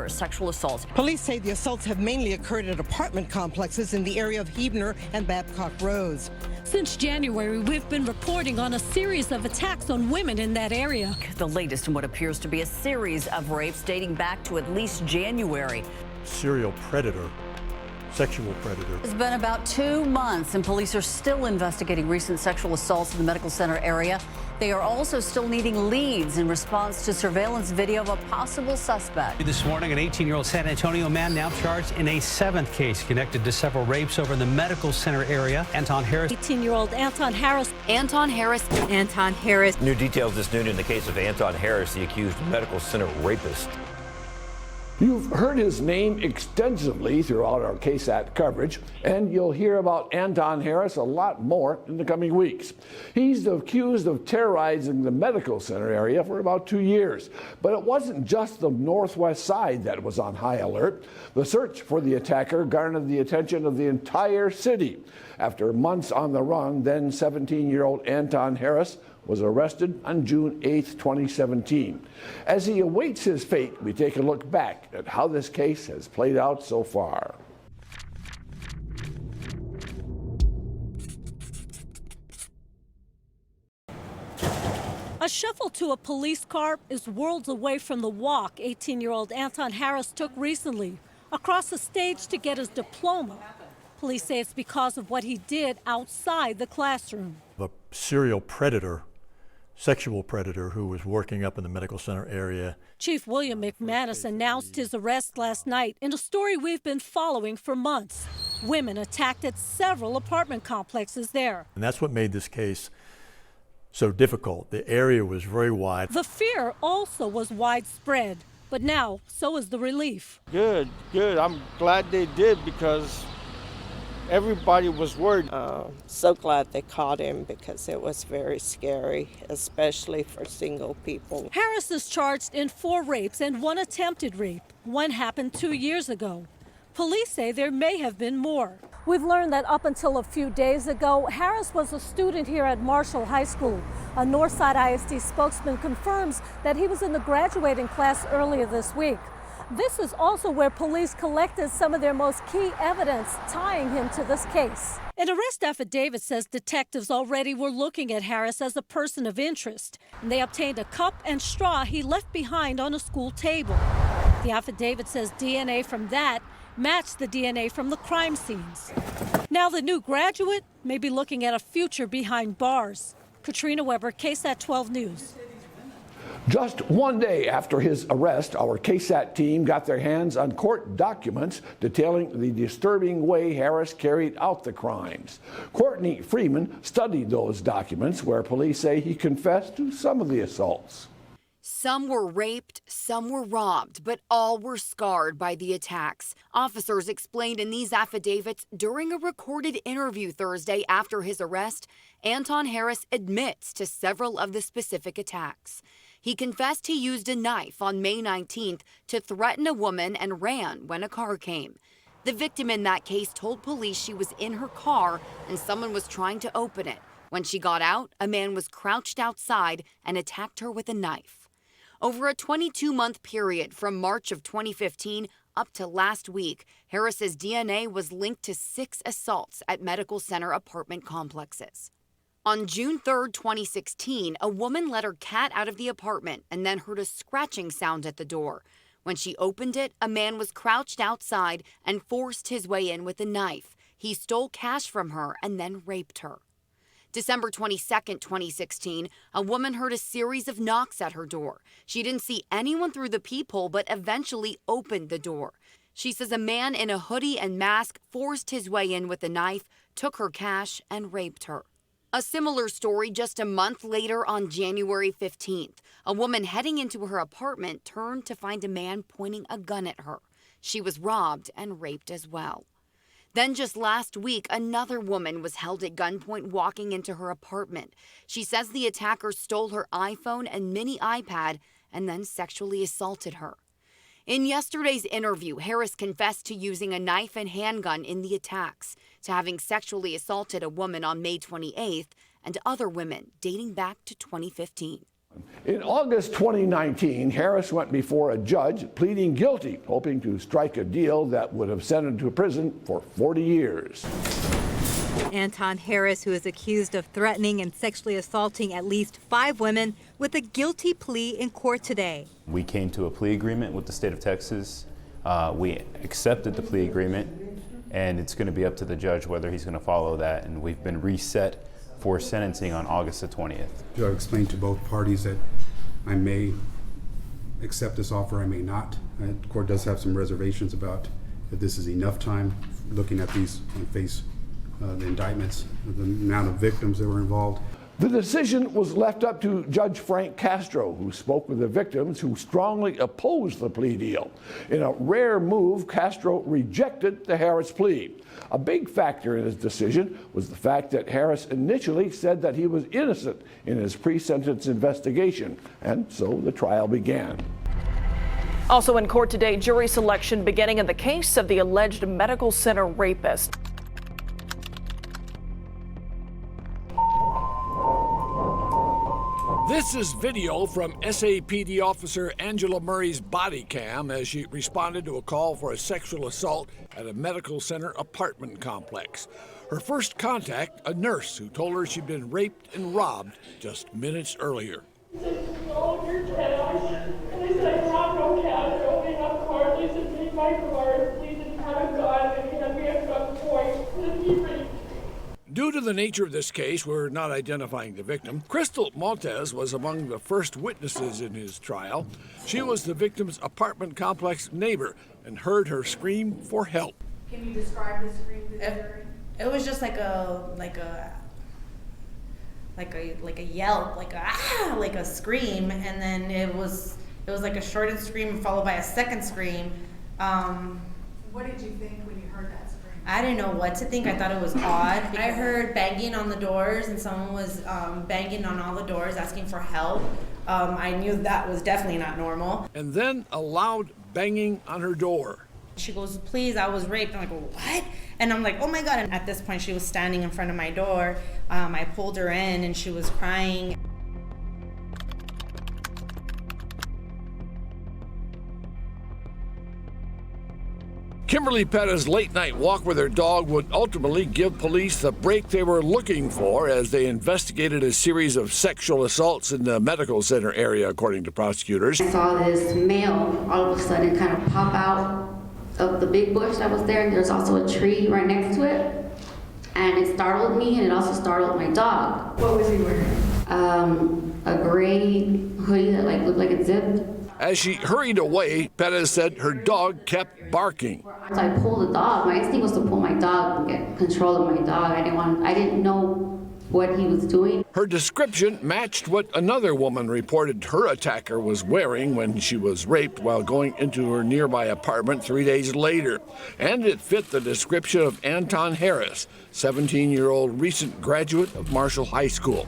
sexual assaults. Police say the assaults have mainly occurred at apartment complexes in the area of Huebner and Babcock Roads. Since January, we've been reporting on a series of attacks on women in that area. The latest in what appears to be a series of rapes dating back to at least January. Serial predator, sexual predator. It's been about 2 months and police are still investigating recent sexual assaults in the medical center area. They are also still needing leads in response to surveillance video of a possible suspect. This morning, an 18-year-old San Antonio man now charged in a 7th case connected to several rapes over in the medical center area. Anton Harris. 18-year-old Anton Harris. Anton Harris. Anton Harris. New details this noon in the case of Anton Harris, the accused medical center rapist. You've heard his name extensively throughout our KSAT coverage, and you'll hear about Anton Harris a lot more in the coming weeks. He's accused of terrorizing the medical center area for about 2 years. But it wasn't just the northwest side that was on high alert. The search for the attacker garnered the attention of the entire city. After months on the run, then 17-year-old Anton Harris was arrested on June 8, 2017. As he awaits his fate, we take a look back at how this case has played out so far. A shuffle to a police car is worlds away from the walk 18-year-old Anton Harris took recently across the stage to get his diploma. Police say it's because of what he did outside the classroom. A serial predator, sexual predator who was working up in the medical center area. Chief William McManus announced his arrest last night in a story we've been following for months. Women attacked at several apartment complexes there. And that's what made this case so difficult. The area was very wide. The fear also was widespread, but now so is the relief. Good. I'm glad they did because everybody was worried. So glad they caught him because it was very scary, especially for single people. Harris is charged in 4 rapes and 1 attempted rape. One happened 2 years ago. Police say there may have been more. We've learned that up until a few days ago, Harris was a student here at Marshall High School. A Northside ISD spokesman confirms that he was in the graduating class earlier this week. This is also where police collected some of their most key evidence tying him to this case. An arrest affidavit says detectives already were looking at Harris as a person of interest, and they obtained a cup and straw he left behind on a school table. The affidavit says DNA from that matched the DNA from the crime scenes. Now the new graduate may be looking at a future behind bars. Katrina Weber, KSAT 12 News. Just 1 day after his arrest, our KSAT team got their hands on court documents detailing the disturbing way Harris carried out the crimes. Courtney Freeman studied those documents where police say he confessed to some of the assaults. Some were raped, some were robbed, but all were scarred by the attacks. Officers explained in these affidavits during a recorded interview Thursday after his arrest, Anton Harris admits to several of the specific attacks. He confessed he used a knife on May 19th to threaten a woman and ran when a car came. The victim in that case told police she was in her car and someone was trying to open it. When she got out, a man was crouched outside and attacked her with a knife. Over a 22-month period from March of 2015 up to last week, Harris's DNA was linked to 6 assaults at medical center apartment complexes. On June 3, 2016, a woman let her cat out of the apartment and then heard a scratching sound at the door. When she opened it, a man was crouched outside and forced his way in with a knife. He stole cash from her and then raped her. December 22, 2016, a woman heard a series of knocks at her door. She didn't see anyone through the peephole, but eventually opened the door. She says a man in a hoodie and mask forced his way in with a knife, took her cash, and raped her. A similar story just a month later on January 15th. A woman heading into her apartment turned to find a man pointing a gun at her. She was robbed and raped as well. Then just last week, another woman was held at gunpoint walking into her apartment. She says the attacker stole her iPhone and mini iPad and then sexually assaulted her. In yesterday's interview, Harris confessed to using a knife and handgun in the attacks, to having sexually assaulted a woman on May 28th and other women dating back to 2015. In August 2019, Harris went before a judge pleading guilty, hoping to strike a deal that would have sent him to prison for 40 years. Anton Harris, who is accused of threatening and sexually assaulting at least 5 women, with a guilty plea in court today. We came to a plea agreement with the state of Texas. We accepted the plea agreement, and it's going to be up to the judge whether he's going to follow that, and we've been reset for sentencing on August the 20th. I've explained to both parties that I may accept this offer, I may not. The court does have some reservations about if this is enough time, looking at these and face the indictments, the amount of victims that were involved. The decision was left up to Judge Frank Castro, who spoke with the victims who strongly opposed the plea deal. In a rare move, Castro rejected the Harris plea. A big factor in his decision was the fact that Harris initially said that he was innocent in his pre-sentence investigation, and so the trial began. Also in court today, jury selection beginning in the case of the alleged medical center rapist. This is video from SAPD officer Angela Murray's body cam as she responded to a call for a sexual assault at a medical center apartment complex. Her first contact, a nurse who told her she'd been raped and robbed just minutes earlier. They said, "Oh, your cash." And I said, "I have no cash. I only have cards." They said, "Take my card. Please, didn't have a gun." And he had me at gunpoint. And he raped me. Due to the nature of this case, we're not identifying the victim. Crystal Maltez was among the first witnesses in his trial. She was the victim's apartment complex neighbor and heard her scream for help. Can you describe the scream to the jury? It was just like a yelp, like a scream, and then it was like a shortened scream followed by a second scream. What did you think when you heard that scream? I didn't know what to think. I thought it was odd. I heard banging on the doors, and someone was banging on all the doors asking for help. I knew that was definitely not normal. And then a loud banging on her door. She goes, "Please, I was raped." I'm like, "What?" And I'm like, "Oh my God." And at this point, she was standing in front of my door. I pulled her in, and she was crying. Kimberly Petta's late-night walk with her dog would ultimately give police the break they were looking for as they investigated a series of sexual assaults in the medical center area, according to prosecutors. I saw this male all of a sudden kind of pop out of the big bush that was there. There's also a tree right next to it. And it startled me, and it also startled my dog. What was he wearing? A gray hoodie that looked like it zipped. As she hurried away, Petta said her dog kept barking. So I pulled the dog. My instinct was to pull my dog and get control of my dog. I didn't know what he was doing. Her description matched what another woman reported her attacker was wearing when she was raped while going into her nearby apartment 3 days later. And it fit the description of Anton Harris, 17-year-old recent graduate of Marshall High School.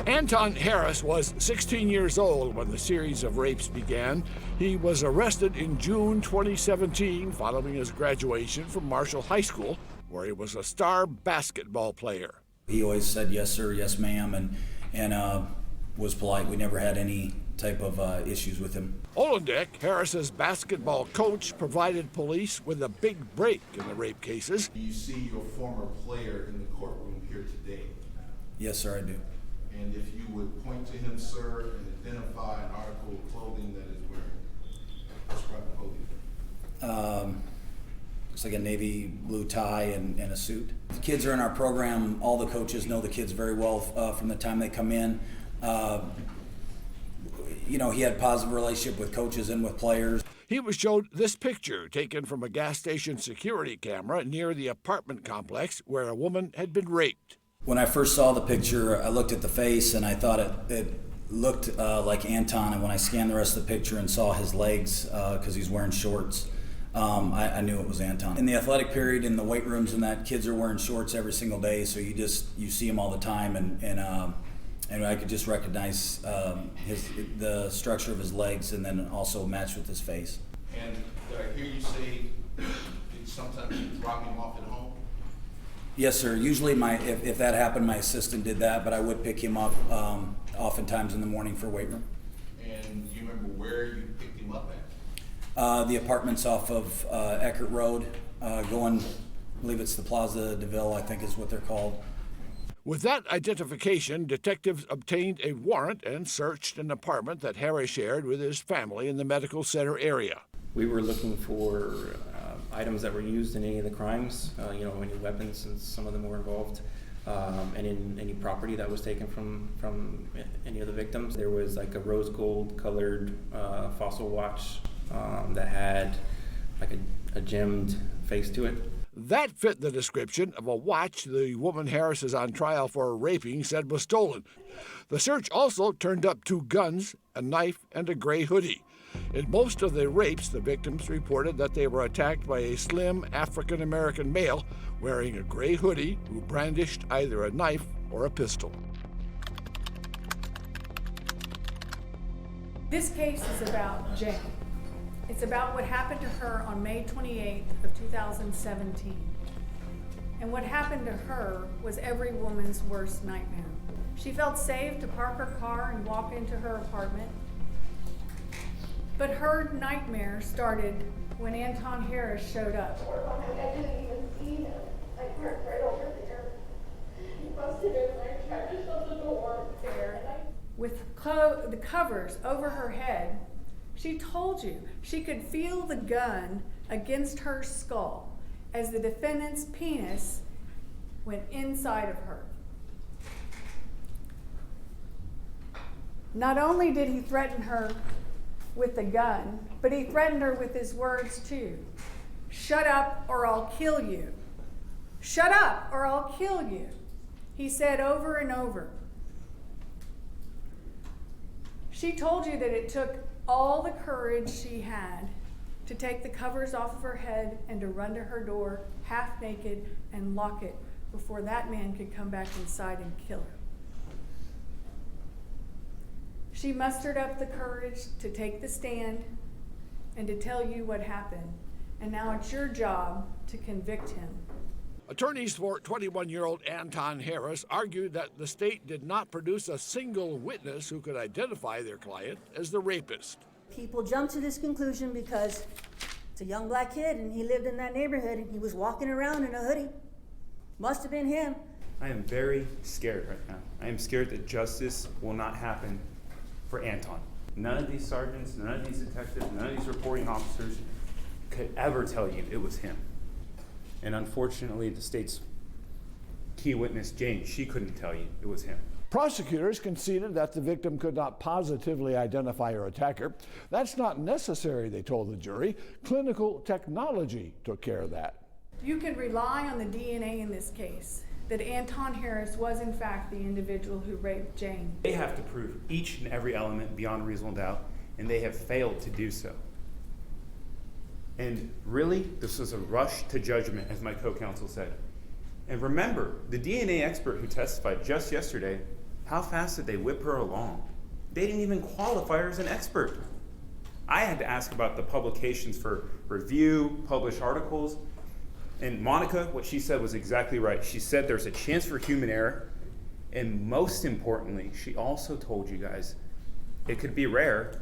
Anton Harris was 16 years old when the series of rapes began. He was arrested in June 2017 following his graduation from Marshall High School, where he was a star basketball player. He always said yes sir, yes ma'am, and was polite. We never had any type of issues with him. Olendek, Harris's basketball coach, provided police with a big break in the rape cases. Do you see your former player in the courtroom here today? Yes sir, I do. And if you would point to him, sir, and identify an article of clothing that is wearing, describe the clothing. Looks like a navy blue tie and a suit. The kids are in our program. All the coaches know the kids very well from the time they come in. He had a positive relationship with coaches and with players. He was showed this picture taken from a gas station security camera near the apartment complex where a woman had been raped. When I first saw the picture, I looked at the face and I thought it looked like Anton. And when I scanned the rest of the picture and saw his legs, because he's wearing shorts, I knew it was Anton. In the athletic period, in the weight rooms and that, kids are wearing shorts every single day, so you see them all the time, and I could just recognize the structure of his legs, and then also match with his face. And I hear you say that sometimes you drop him off at home? Yes, sir. Usually if that happened, my assistant did that, but I would pick him up oftentimes in the morning for weight room. And do you remember where you picked him up at? The apartments off of Eckert Road, going, I believe it's the Plaza de Ville, I think is what they're called. With that identification, detectives obtained a warrant and searched an apartment that Harris shared with his family in the medical center area. We were looking for items that were used in any of the crimes, any weapons, since some of them were involved, and in any property that was taken from any of the victims. There was like a rose gold colored fossil watch that had like a gemmed face to it. That fit the description of a watch the woman Harris is on trial for raping said was stolen. The search also turned up 2 guns, a knife, and a gray hoodie. In most of the rapes, the victims reported that they were attacked by a slim African-American male wearing a gray hoodie who brandished either a knife or a pistol. This case is about Jane. It's about what happened to her on May 28th of 2017. And what happened to her was every woman's worst nightmare. She felt safe to park her car and walk into her apartment. But her nightmare started when Anton Harris showed up. I didn't even see him. I parked right over there. He busted in and I tried to shut the door there. With the covers over her head, she told you she could feel the gun against her skull as the defendant's penis went inside of her. Not only did he threaten her with the gun, but he threatened her with his words too. Shut up or I'll kill you. Shut up or I'll kill you. He said over and over. She told you that it took all the courage she had to take the covers off of her head and to run to her door half naked and lock it before that man could come back inside and kill her. She mustered up the courage to take the stand and to tell you what happened, and now it's your job to convict him. Attorneys for 21-year-old Anton Harris argued that the state did not produce a single witness who could identify their client as the rapist. People jump to this conclusion because it's a young black kid and he lived in that neighborhood and he was walking around in a hoodie. Must have been him. I am very scared right now. I am scared that justice will not happen for Anton. None of these sergeants, none of these detectives, none of these reporting officers could ever tell you it was him. And unfortunately, the state's key witness, Jane, she couldn't tell you it was him. Prosecutors conceded that the victim could not positively identify her attacker. That's not necessary, they told the jury. Clinical technology took care of that. You can rely on the DNA in this case, that Anton Harris was in fact the individual who raped Jane. They have to prove each and every element beyond reasonable doubt, and they have failed to do so. And really, this was a rush to judgment, as my co-counsel said. And remember, the DNA expert who testified just yesterday, how fast did they whip her along? They didn't even qualify her as an expert. I had to ask about the publications for review, published articles, and Monica, what she said was exactly right. She said there's a chance for human error, and most importantly, she also told you guys it could be rare,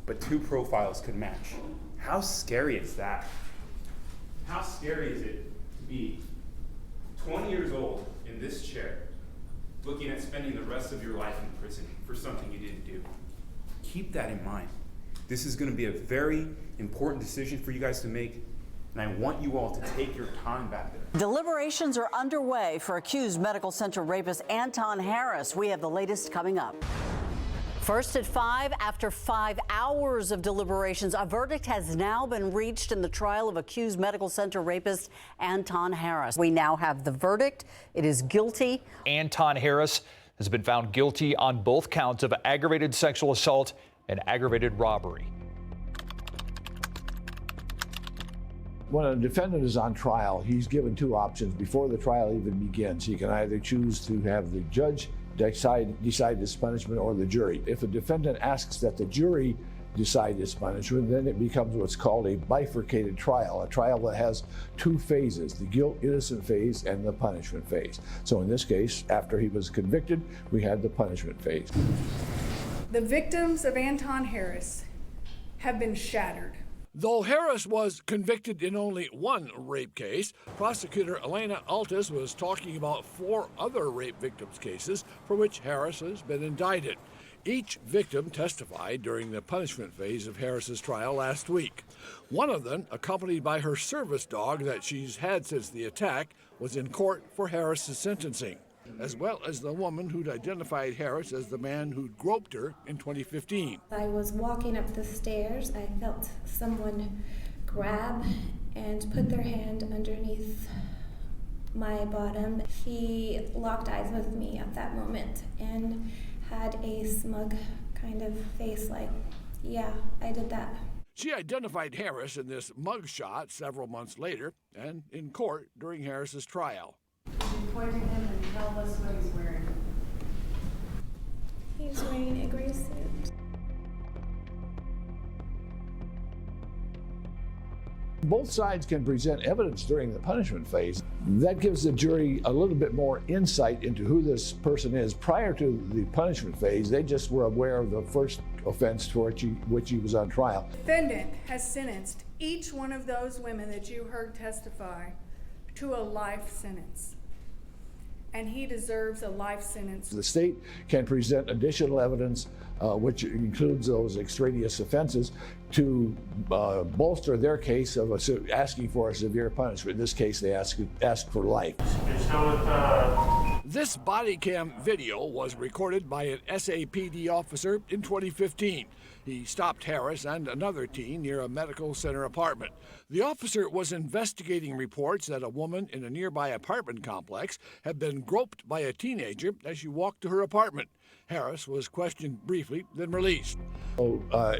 but 2 profiles could match. How scary is that? How scary is it to be 20 years old in this chair, looking at spending the rest of your life in prison for something you didn't do? Keep that in mind. This is going to be a very important decision for you guys to make, and I want you all to take your time back there. Deliberations are underway for accused medical center rapist Anton Harris. We have the latest coming up. First at 5, after 5 hours of deliberations, a verdict has now been reached in the trial of accused medical center rapist Anton Harris. We now have the verdict. It is guilty. Anton Harris has been found guilty on both counts of aggravated sexual assault and aggravated robbery. When a defendant is on trial, he's given 2 options before the trial even begins. He can either choose to have the judge decide this punishment or the jury. If a defendant asks that the jury decide his punishment, then it becomes what's called a bifurcated trial, a trial that has two phases, the guilt-innocent phase and the punishment phase. So in this case, after he was convicted, we had the punishment phase. The victims of Anton Harris have been shattered. Though Harris was convicted in only one rape case, prosecutor Elena Altis was talking about 4 other rape victims' cases for which Harris has been indicted. Each victim testified during the punishment phase of Harris's trial last week. One of them, accompanied by her service dog that she's had since the attack, was in court for Harris's sentencing, as well as the woman who'd identified Harris as the man who'd groped her in 2015. I was walking up the stairs. I felt someone grab and put their hand underneath my bottom. He locked eyes with me at that moment and had a smug kind of face like, yeah, I did that. She identified Harris in this mugshot several months later and in court during Harris's trial. Point to him and tell us what he's wearing. He's wearing a gray suit. Both sides can present evidence during the punishment phase. That gives the jury a little bit more insight into who this person is. Prior to the punishment phase, they just were aware of the first offense for which he was on trial. Defendant has sentenced each one of those women that you heard testify to a life sentence. And he deserves a life sentence. The state can present additional evidence, which includes those extraneous offenses, to bolster their case of asking for a severe punishment. In this case, they ask for life. This body cam video was recorded by an SAPD officer in 2015. He stopped Harris and another teen near a medical center apartment. The officer was investigating reports that a woman in a nearby apartment complex had been groped by a teenager as she walked to her apartment. Harris was questioned briefly, then released.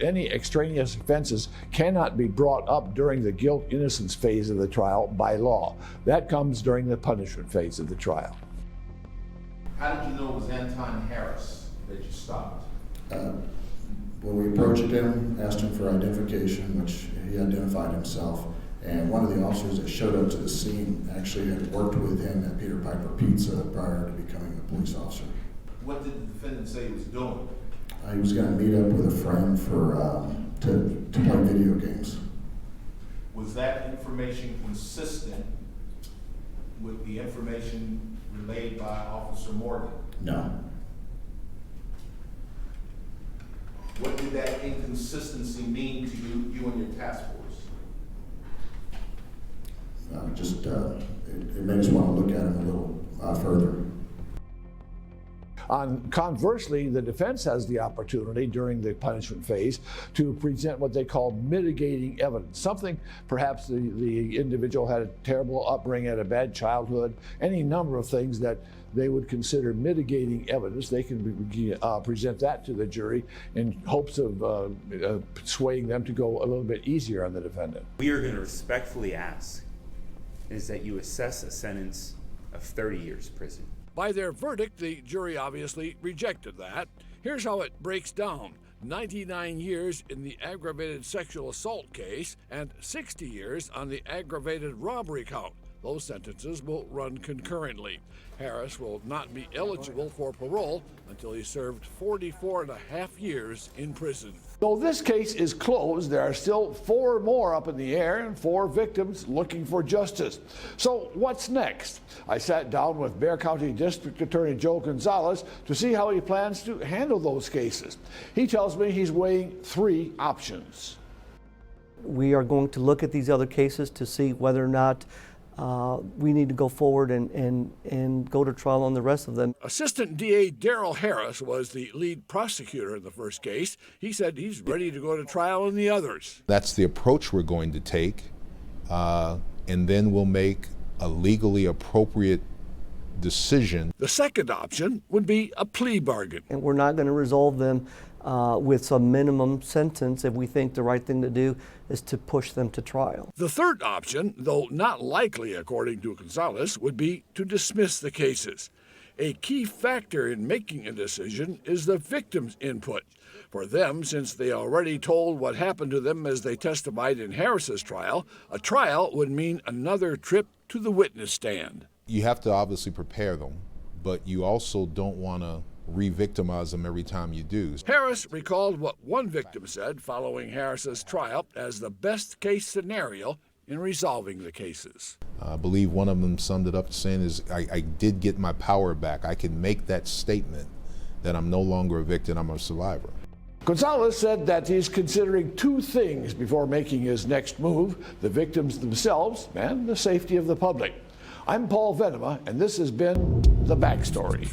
Any extraneous offenses cannot be brought up during the guilt-innocence phase of the trial by law. That comes during the punishment phase of the trial. How did you know it was Anton Harris that you stopped? When we approached him, asked him for identification, which he identified himself, and one of the officers that showed up to the scene actually had worked with him at Peter Piper Pizza prior to becoming a police officer. What did the defendant say he was doing? He was going to meet up with a friend for to play video games. Was that information consistent with the information relayed by Officer Morgan? No. What did that inconsistency mean to you and your task force? It made us want to look at him a little further. Conversely, the defense has the opportunity during the punishment phase to present what they call mitigating evidence. Something, perhaps the individual had a terrible upbringing, had a bad childhood, any number of things that they would consider mitigating evidence. They can present that to the jury in hopes of swaying them to go a little bit easier on the defendant. We are going to respectfully ask is that you assess a sentence of 30 years prison. By their verdict, the jury obviously rejected that. Here's how it breaks down. 99 years in the aggravated sexual assault case and 60 years on the aggravated robbery count. Those sentences will run concurrently. Harris will not be eligible for parole until he served 44 and a half years in prison. Though this case is closed, there are still 4 more up in the air and 4 victims looking for justice. So what's next? I sat down with Bexar County District Attorney Joe Gonzalez to see how he plans to handle those cases. He tells me he's weighing 3 options. We are going to look at these other cases to see whether or not we need to go forward and go to trial on the rest of them. Assistant DA Darrell Harris was the lead prosecutor in the first case. He said he's ready to go to trial in the others. That's the approach we're going to take, and then we'll make a legally appropriate decision. The second option would be a plea bargain. And we're not going to resolve them with some minimum sentence if we think the right thing to do is to push them to trial. The third option, though not likely according to Gonzalez, would be to dismiss the cases. A key factor in making a decision is the victim's input. For them, since they already told what happened to them as they testified in Harris's trial, a trial would mean another trip to the witness stand. You have to obviously prepare them, but you also don't want to re-victimize them every time you do. Harris recalled what one victim said following Harris's trial as the best case scenario in resolving the cases. I believe one of them summed it up saying is, I did get my power back. I can make that statement that I'm no longer a victim, I'm a survivor. Gonzalez said that he's considering two things before making his next move: the victims themselves and the safety of the public. I'm Paul Venema, and this has been The Backstory.